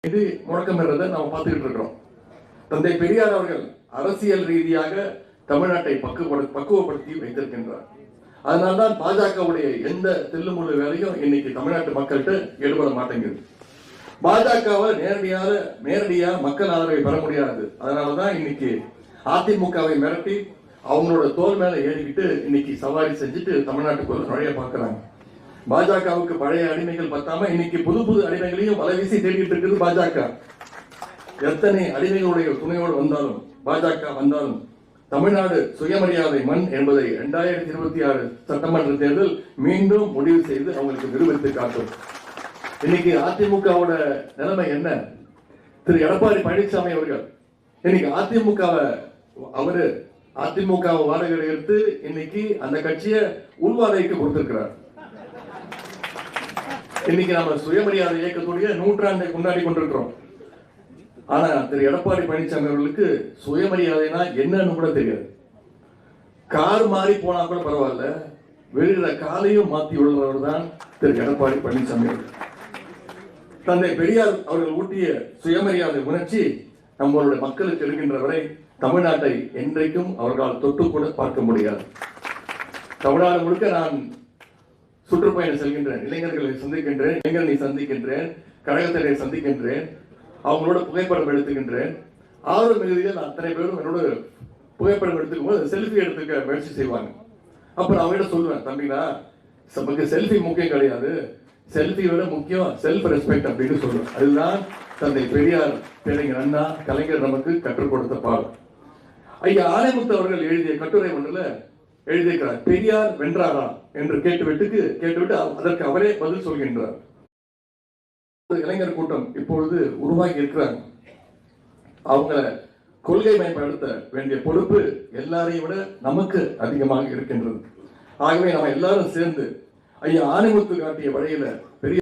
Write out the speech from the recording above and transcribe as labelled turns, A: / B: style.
A: இது முழக்கமிடுறதை நாம் பார்த்துக்கிட்டு இருக்கிறோம். தந்தை பெரியார் அவர்கள் அரசியல் ரீதியாக தமிழ்நாட்டை பக்குவப்படுத்தி வைத்திருக்கின்றார். அதனால்தான் பாஜகவுடைய எந்த தில்லுமுள்ளு வேலையும் இன்னைக்கு தமிழ்நாட்டு மக்கள்கிட்ட ஈடுபட மாட்டேங்குது. பாஜகவை நேரடியா மக்கள் ஆதரவை பெற முடியாது. அதனாலதான் இன்னைக்கு அதிமுகவை மிரட்டி அவங்களோட தோல் மேல ஏறிக்கிட்டு இன்னைக்கு சவாரி செஞ்சுட்டு தமிழ்நாட்டுக்குள்ள நுழைய பார்க்கிறாங்க. பாஜகவுக்கு பழைய அடிமைகள் பத்தாம இன்னைக்கு புது அடிமைகளையும் வலைவீசி தேடிட்டு இருக்குது பாஜக. எத்தனை அடிமைகளுடைய துணையோடு வந்தாலும் பாஜக வந்தாலும் தமிழ்நாடு சுயமரியாதை மண் என்பதை 2026 சட்டமன்ற தேர்தல் மீண்டும் முடிவு செய்து அவங்களுக்கு நிரூபித்து காட்டும். இன்னைக்கு அதிமுகவோட நிலைமை என்ன? திரு எடப்பாடி பழனிசாமி அவர்கள் இன்னைக்கு அதிமுக வாடகை எடுத்து இன்னைக்கு அந்த கட்சியை உள்வாடகைக்கு கொடுத்திருக்கிறார். இன்னைக்கு நம்ம சுயமரியாதை இயக்கத்துடைய நூற்றாண்டை கொண்டாடி கொண்டிருக்கிறோம். ஆனா திரு எடப்பாடி பழனிசாமி அவர்களுக்கு சுயமரியாதைனா என்னன்னு கூட தெரியாது. கார் மாறி போனா கூட பரவாயில்ல, வெளியில காலையும் மாத்தி உள்ளவர் தான் திரு எடப்பாடி பழனிசாமி அவர்கள். தந்தை பெரியார் அவர்கள் ஊட்டிய சுயமரியாதை உணர்ச்சி நம்மளுடைய மக்களுக்கு இருக்கின்ற வரை தமிழ்நாட்டை என்றைக்கும் அவர்களால் தொட்டு கூட பார்க்க முடியாது. தமிழ்நாடு முழுக்க நான் சுற்றுப்பயணம் செல்கின்றேன், இளைஞர்களை சந்திக்கின்றேன், இளைஞர்களை சந்திக்கின்றேன், கழகத்தினரை சந்திக்கின்றேன், அவங்களோட புகைப்படம் எடுத்துக்கின்றேன். ஆர்வம் மிகுதியில் அத்தனை பேரும் என்னோட புகைப்படம் எடுத்துக்கும் போது செல்ஃபி எடுத்துக்க முயற்சி செய்வாங்க. அப்ப நான் அவங்ககிட்ட சொல்லுவேன், தம்பினா நமக்கு செல்ஃபி முக்கியம் கிடையாது, செல்ஃபி விட முக்கியம் செல்ஃப் ரெஸ்பெக்ட் அப்படின்னு சொல்லுவேன். அதுதான் தந்தை பெரியார், பேரறிஞர் அண்ணா, கலைஞர் நமக்கு கற்றுக் கொடுத்த பாடம். ஐயா ஆணைமுத்து அவர்கள் எழுதிய கட்டுரை ஒன்றுல எழுதியிருக்கிறார், பெரியார் வென்றாரா என்று கேட்டுவிட்டு அதற்கு அவரே பதில் சொல்கின்றார். இளைஞர் கூட்டம் இப்பொழுது உருவாகி இருக்கிறாங்க. அவங்கள கொள்கை மேம்படுத்த வேண்டிய பொறுப்பு எல்லாரையும் விட நமக்கு அதிகமாக இருக்கின்றது. ஆகவே நம்ம எல்லாரும் சேர்ந்து ஐயா ஆணைமுத்து காட்டிய வழியில பெரிய